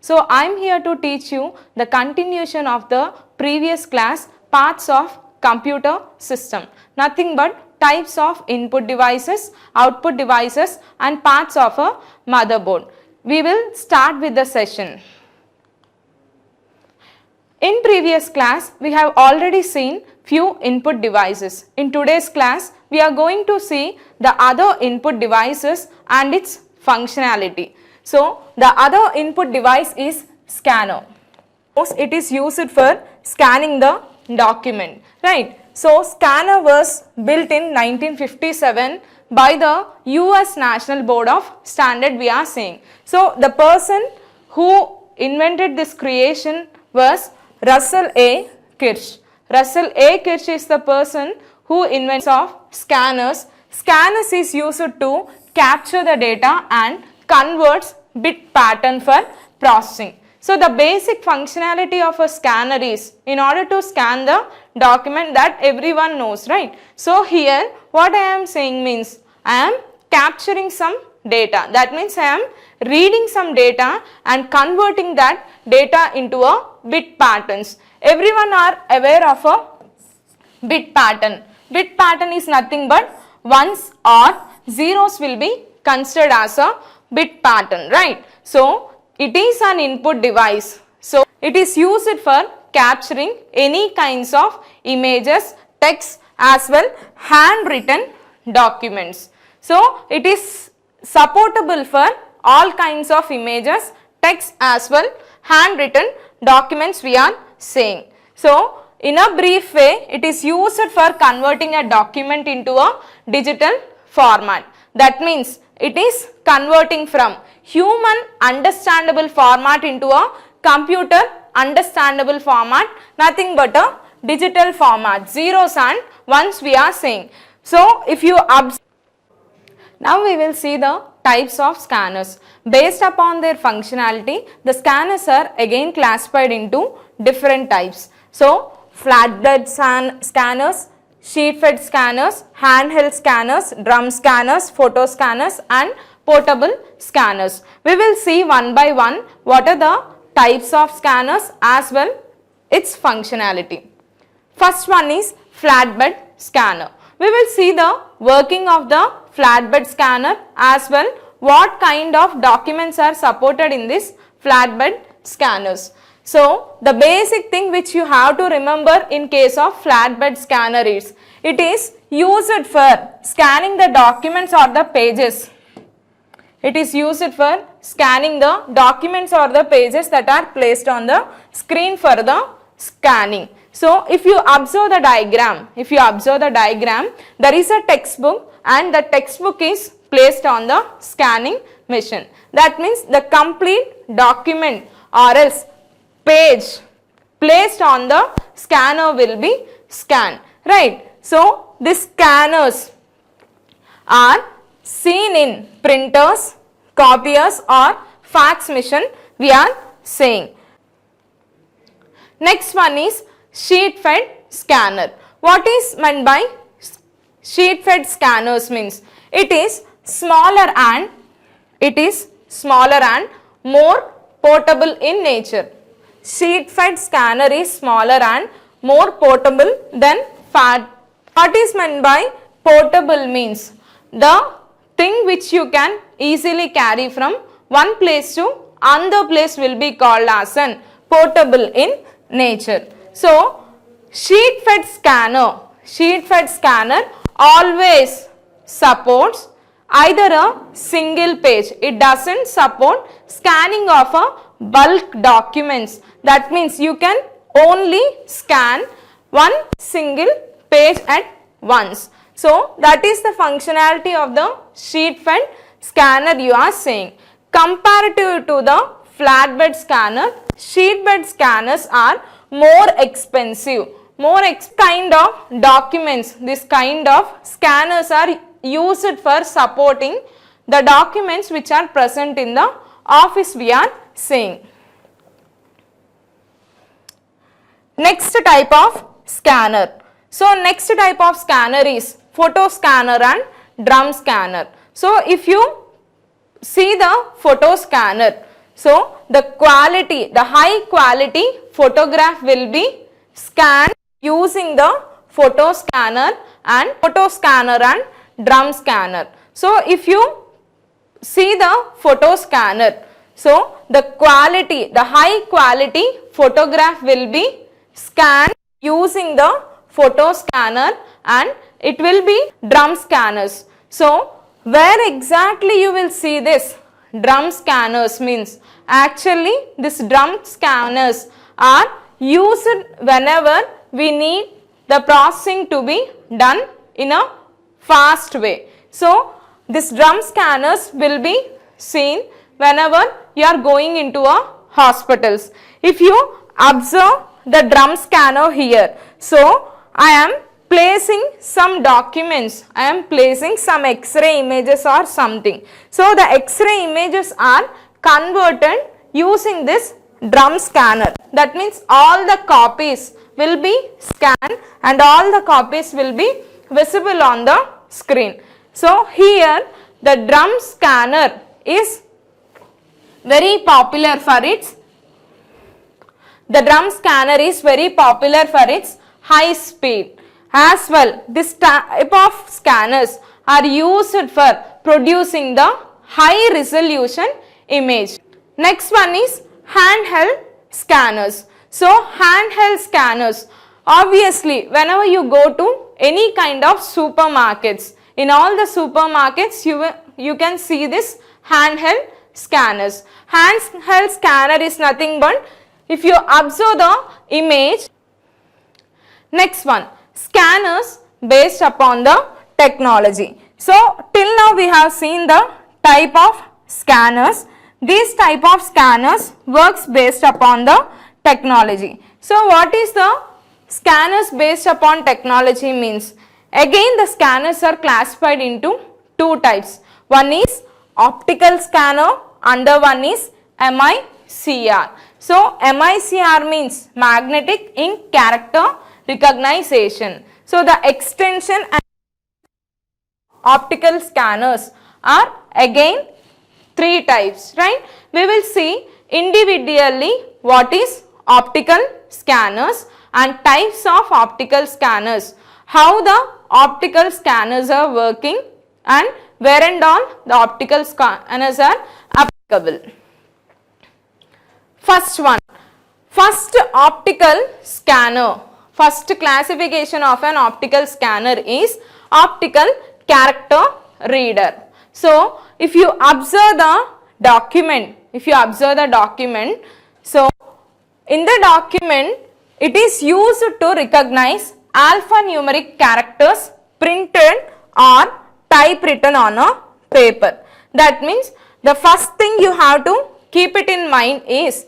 So I am here to teach you the continuation of the previous class, parts of computer system. Nothing but types of input devices, output devices and parts of a motherboard. We will start with the session. In previous class, we have already seen few input devices. In today's class, we are going to see the other input devices and its functionality. So, the other input device is scanner. It is used for scanning the document, right? So, scanner was built in 1957 by the US National Board of Standard, we are saying. So, the person who invented this creation was Russell A. Kirch. Russell A. Kirch is the person who invents of scanners. Scanners is used to capture the data and converts bit pattern for processing. So, the basic functionality of a scanner is in order to scan the document that everyone knows, right? So, here what I am saying means I am capturing some data. That means I am reading some data and converting that data into a bit patterns. Everyone are aware of a bit pattern. Bit pattern is nothing but ones or zeros will be considered as a bit pattern, right? So, it is an input device. So, it is used for capturing any kinds of images, text as well handwritten documents. So, it is supportable for all kinds of images, text as well handwritten documents we are saying. So, in a brief way, it is used for converting a document into a digital format. That means it is converting from human understandable format into a computer understandable format, nothing but a digital format, zeros and ones we are saying. So, if you observe, now we will see the types of scanners. Based upon their functionality, the scanners are again classified into different types. So, flatbed scanners, sheet-fed scanners, handheld scanners, drum scanners, photo scanners and portable scanners. We will see one by one what are the types of scanners as well its functionality. First one is flatbed scanner. We will see the working of the flatbed scanner as well what kind of documents are supported in this flatbed scanners. So, the basic thing which you have to remember in case of flatbed scanner is, it is used for scanning the documents or the pages. It is used for scanning the documents or the pages that are placed on the screen for the scanning. So, if you observe the diagram, there is a textbook and the textbook is placed on the scanning machine. That means the complete document or else page placed on the scanner will be scanned, right? So, these scanners are seen in printers, copiers or fax machine we are saying. Next one is sheet-fed scanner. What is meant by sheet-fed scanners means it is smaller and more portable in nature. Sheet-fed scanner is smaller and more portable than fat. What is meant by portable means the thing which you can easily carry from one place to another place will be called as an portable in nature. So, sheet-fed scanner always supports either a single page. It doesn't support scanning of a bulk documents. That means you can only scan one single page at once. So, that is the functionality of the sheet-fed scanner you are saying. Comparative to the flatbed scanner, sheet-fed scanners are more expensive. Kind of documents, this kind of scanners are used for supporting the documents which are present in the office we are saying. Next type of scanner. So, next type of scanner is photo scanner and drum scanner. So, if you see the photo scanner, So the high quality photograph will be scanned using the photo scanner and drum scanner. So if you see the photo scanner, so the high quality photograph will be scanned using the photo scanner and it will be drum scanners. So where exactly you will see this drum scanners means actually this drum scanners are used whenever we need the processing to be done in a fast way. So this drum scanners will be seen whenever you are going into a hospitals. If you observe the drum scanner here, so I am placing some documents, I am placing some X-ray images or something. So the X-ray images are converted using this drum scanner. That means all the copies will be scanned and all the copies will be visible on the screen. So here the drum scanner is very popular for its high speed. As well, this type of scanners are used for producing the high resolution image. Next one is handheld scanners. So handheld scanners, obviously whenever you go to any kind of supermarkets, in all the supermarkets you can see this handheld scanners. Handheld scanner is nothing but if you observe the image. Next one, scanners based upon the technology. So till now we have seen the type of scanners. These type of scanners works based upon the technology. So what is the scanners based upon technology means? Again the scanners are classified into two types. One is optical scanner, another one is MICR. So MICR means magnetic ink character recognition. So the extension and optical scanners are again three types, right? We will see individually what is optical scanners and types of optical scanners, how the optical scanners are working and where and all the optical scanners are applicable. First one, first optical scanner. First classification of an optical scanner is optical character reader. So if you observe the document, so in the document it is used to recognize alphanumeric characters printed or typewritten on a paper. That means the first thing you have to keep it in mind is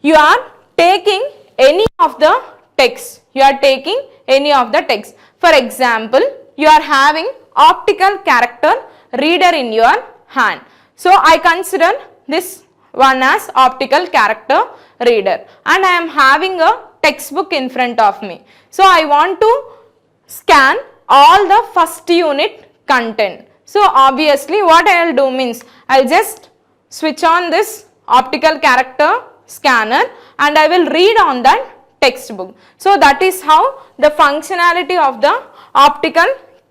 you are taking any of the text. For example, you are having optical character reader in your hand. So I consider this one as optical character reader and I am having a textbook in front of me. So I want to scan all the first unit content. So obviously what I will do means I will just switch on this optical character scanner and I will read on that textbook. So that is how the functionality of the optical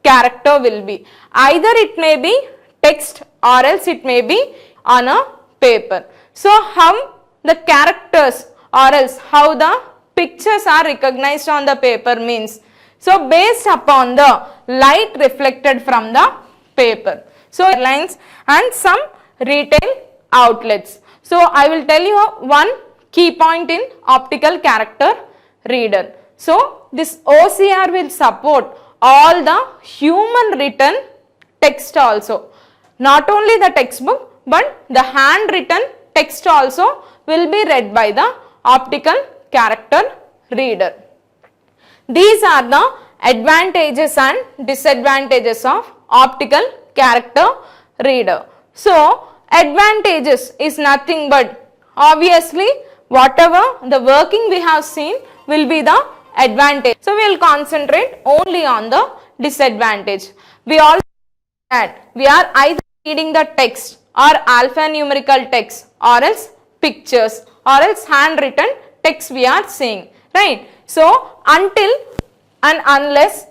character will be. Either it may be text or else it may be on a paper. So how the characters or else how the pictures are recognized on the paper means, so based upon the light reflected from the paper. So lines and some retail outlets. So I will tell you one key point in optical character reader. So this OCR will support all the human written text also. Not only the textbook but the handwritten text also will be read by the optical character reader. These are the advantages and disadvantages of optical character reader. So advantages is nothing but obviously whatever the working we have seen will be the advantage. So we will concentrate only on the disadvantage. We all that we are either reading the text or alphanumerical text or else pictures or else handwritten text we are seeing, right? So until and unless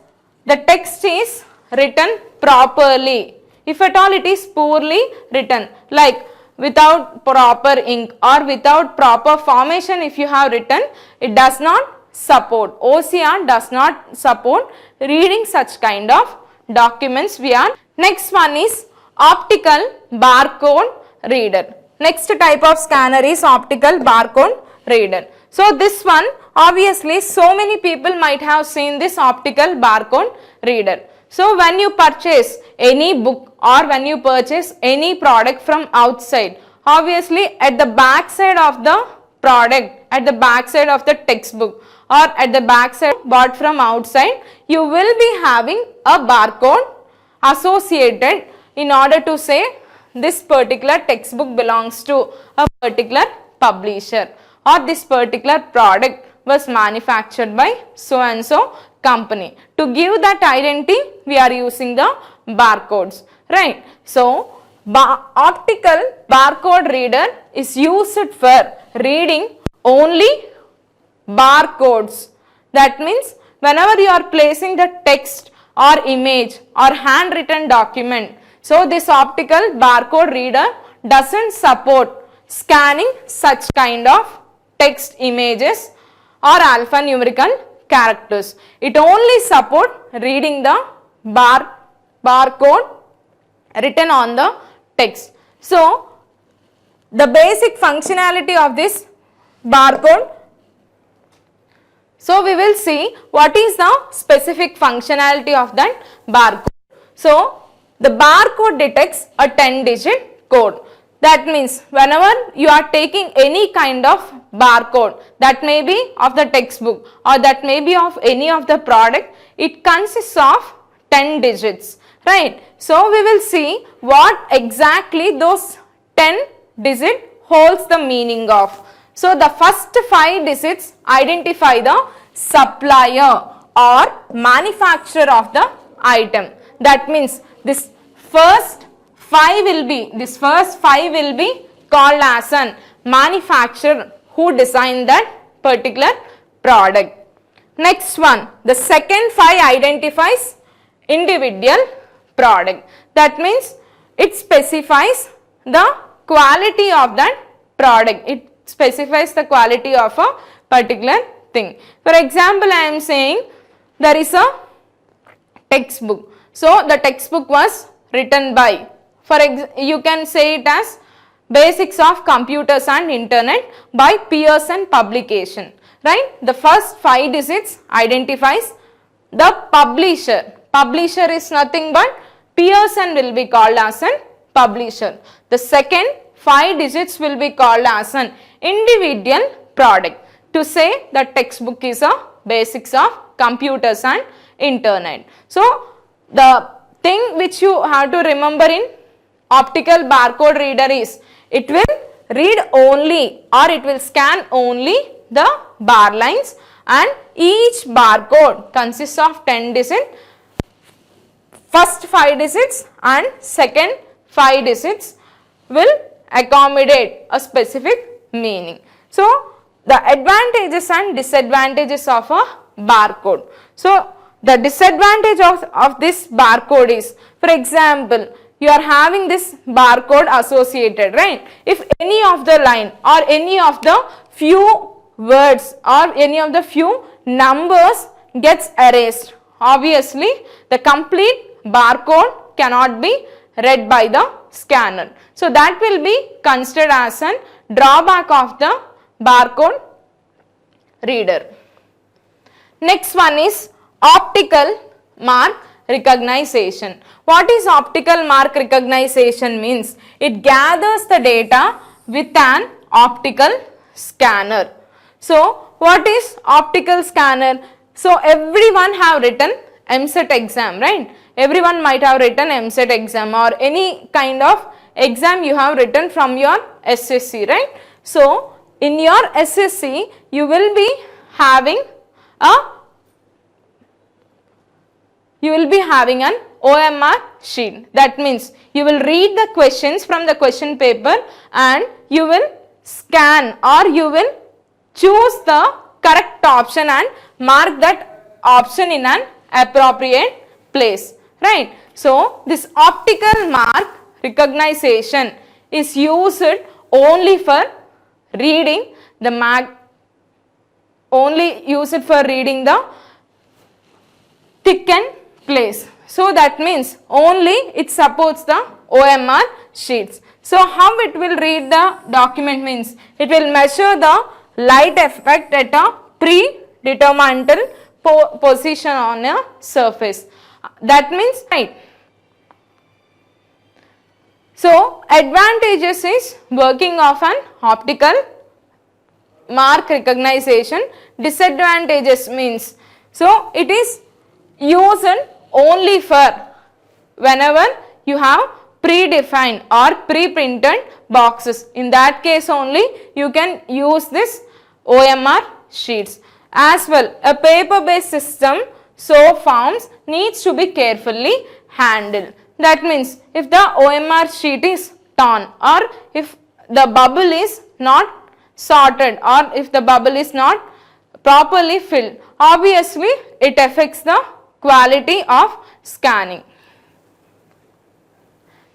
the text is written properly, if at all it is poorly written, like without proper ink or without proper formation if you have written, it does not support, OCR does not support reading such kind of documents we are. Next one is optical barcode reader. Next type of scanner is optical barcode reader. So this one, obviously so many people might have seen this optical barcode reader. So when you purchase any book or when you purchase any product from outside, obviously at the back side of the product, at the back side of the textbook or at the back side bought from outside, you will be having a barcode associated in order to say this particular textbook belongs to a particular publisher or this particular product was manufactured by so and so company. To give that identity, we are using the barcodes, right? So optical barcode reader is used for reading only barcodes. That means whenever you are placing the text or image or handwritten document, so this optical barcode reader doesn't support scanning such kind of text, images or alphanumerical characters. It only support reading the barcode written on the text. So the basic functionality of this barcode, so we will see what is the specific functionality of that barcode. So the barcode detects a 10-digit code. That means whenever you are taking any kind of barcode, that may be of the textbook or that may be of any of the product, it consists of 10 digits, right? So we will see what exactly those 10 digits holds the meaning of. So the first 5 digits identify the supplier or manufacturer of the item. That means this first 5 will be called as an manufacturer who designed that particular product. Next one, the second 5 identifies individual product. That means it specifies the quality of that product. It specifies the quality of a particular thing. For example, I am saying there is a textbook. So the textbook was written by, you can say it as Basics of Computers and Internet by Pearson Publication, right? The first 5 digits identifies the publisher. Publisher is nothing but Pearson will be called as an publisher. The second 5 digits will be called as an individual product. To say the textbook is a Basics of Computers and Internet. So the thing which you have to remember in optical barcode reader is it will read only or it will scan only the bar lines, and each barcode consists of 10 digits, first 5 digits and second 5 digits will accommodate a specific meaning. So the advantages and disadvantages of a barcode. So the disadvantage of this barcode is, for example, you are having this barcode associated, right? If any of the line or any of the few words or any of the few numbers gets erased, obviously the complete barcode cannot be read by the scanner. So that will be considered as an drawback of the barcode reader. Next one is optical mark recognition. What is optical mark recognition means? It gathers the data with an optical scanner. So what is optical scanner? So everyone have written EAMCET exam, right? Everyone might have written EAMCET exam or any kind of exam you have written from your SSC, right? So in your SSC you will be having you will be having an OMR sheet. That means you will read the questions from the question paper and you will scan or you will choose the correct option and mark that option in an appropriate place, right? So this optical mark recognition is used only for reading the thickened place. So that means only it supports the OMR sheets. So how it will read the document means it will measure the light effect at a predetermined position on a surface. That means right. So advantages is working of an optical mark recognition. Disadvantages means so it is used only for whenever you have predefined or pre-printed boxes. In that case only you can use this OMR sheets. As well, a paper-based system so forms needs to be carefully handled. That means if the OMR sheet is torn or if the bubble is not sorted or if the bubble is not properly filled, obviously it affects the quality of scanning.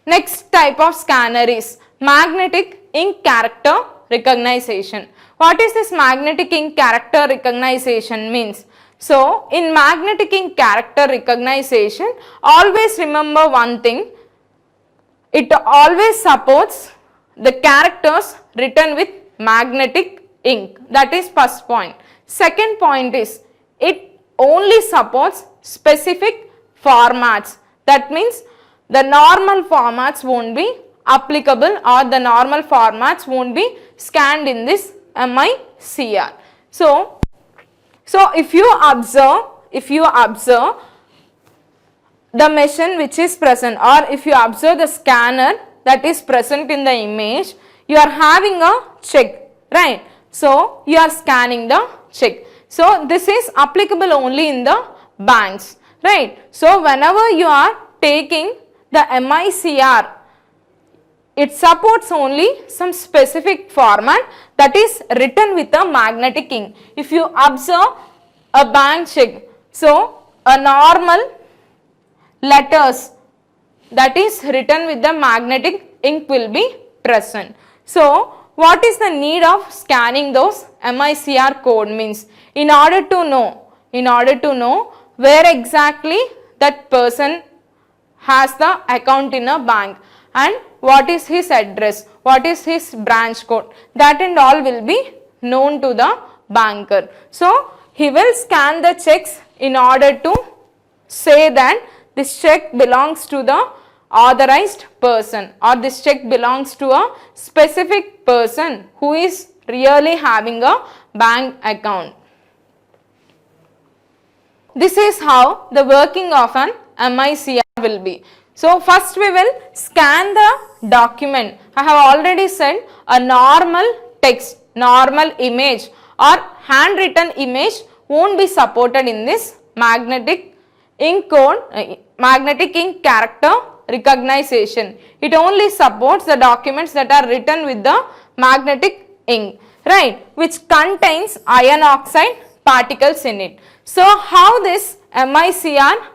Next type of scanner is magnetic ink character recognition. What is this magnetic ink character recognition means? So, in magnetic ink character recognition, always remember one thing, it always supports the characters written with magnetic ink. That is first point. Second point is, it only supports specific formats. That means the normal formats won't be applicable or the normal formats won't be scanned in this MICR. So if you observe the machine which is present or if you observe the scanner that is present in the image, you are having a check, right? So you are scanning the check. So this is applicable only in the banks, right? So whenever you are taking the MICR, it supports only some specific format that is written with a magnetic ink. If you observe a bank check, so a normal letters that is written with the magnetic ink will be present. So what is the need of scanning those MICR code means? In order to know where exactly that person has the account in a bank and what is his address, what is his branch code, that and all will be known to the banker. So he will scan the checks in order to say that this check belongs to the authorized person or this check belongs to a specific person who is really having a bank account. This is how the working of an MICR will be. So first we will scan the document. I have already said a normal text, normal image or handwritten image won't be supported in this magnetic ink code, magnetic ink character recognition. It only supports the documents that are written with the magnetic ink, right, which contains iron oxide particles in it. So how this MICR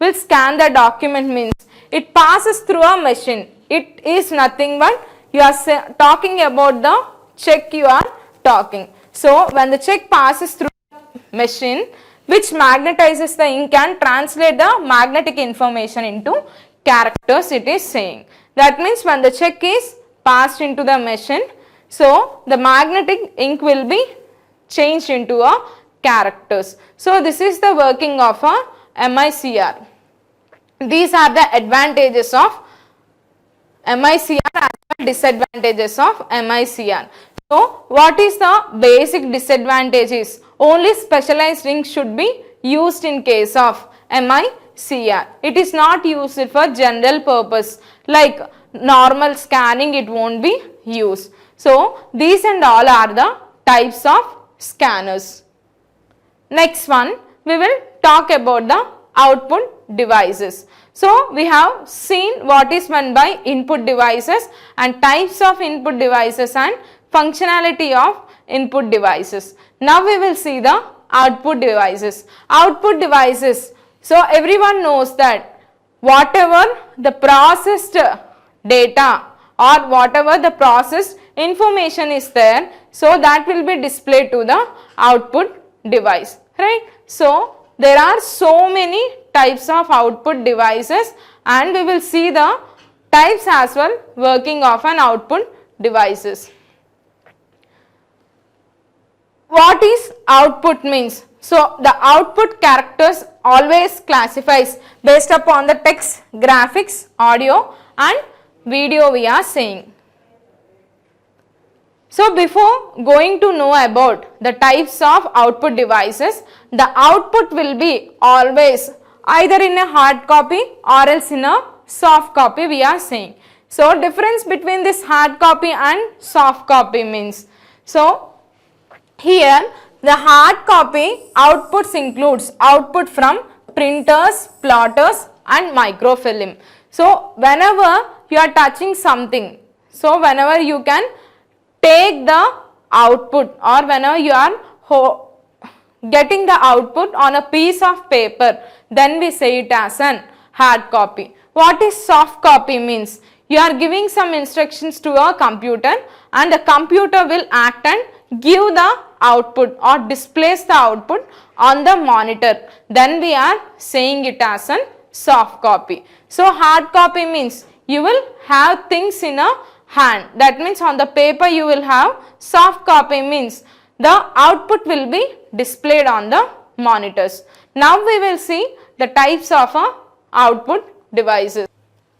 will scan the document means it passes through a machine. It is nothing but you are talking about the check you are talking. So when the check passes through the machine which magnetizes the ink and translate the magnetic information into characters, it is saying. That means when the check is passed into the machine, so the magnetic ink will be changed into a characters. So this is the working of a MICR. These are the advantages of MICR and disadvantages of MICR. So what is the basic disadvantages? Only specialized ink should be used in case of MICR. It is not used for general purpose like normal scanning, it won't be used. So these and all are the types of scanners. Next one, we will talk about the output devices. So we have seen what is meant by input devices and types of input devices and functionality of input devices. Now we will see the output devices. Output devices. So everyone knows that whatever the processed data or whatever the processed information is there, so that will be displayed to the output device, right? So there are so many types of output devices and we will see the types as well working of an output devices. What is output means? So the output characters always classifies based upon the text, graphics, audio and video we are saying. So before going to know about the types of output devices, the output will be always either in a hard copy or else in a soft copy we are saying. So difference between this hard copy and soft copy means, so here the hard copy outputs includes output from printers, plotters and microfilm. So whenever you are touching something, so whenever you can take the output or whenever you are getting the output on a piece of paper, then we say it as an hard copy. What is soft copy means? You are giving some instructions to a computer and the computer will act and give the output or displays the output on the monitor. Then we are saying it as an soft copy. So hard copy means you will have things in a hand, that means on the paper you will have. Soft copy means the output will be displayed on the monitors. Now we will see the types of output devices,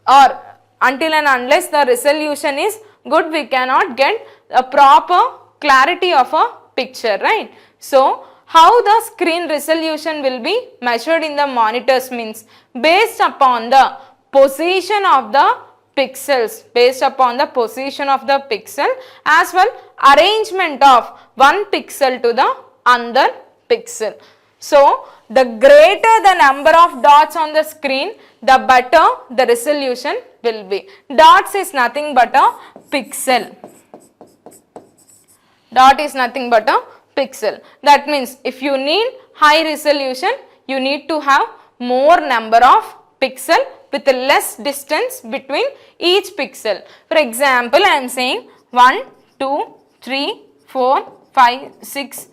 or until and unless the resolution is good we cannot get a proper clarity of a picture, right? So how the screen resolution will be measured in the monitors means based upon the position of the pixels, based upon the position of the pixel as well arrangement of one pixel to the another pixel. So the greater the number of dots on the screen, the better the resolution will be. Dots is nothing but a pixel. Dot is nothing but a pixel. That means if you need high resolution, you need to have more number of pixel with less distance between each pixel. For example, I am saying 1, 2, 3, 4, 5, 6.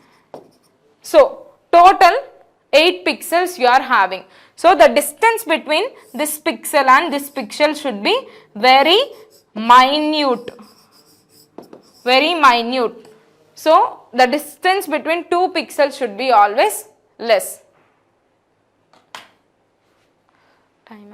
So total 8 pixels you are having. So the distance between this pixel and this pixel should be very minute. Very minute. So the distance between 2 pixels should be always less. Time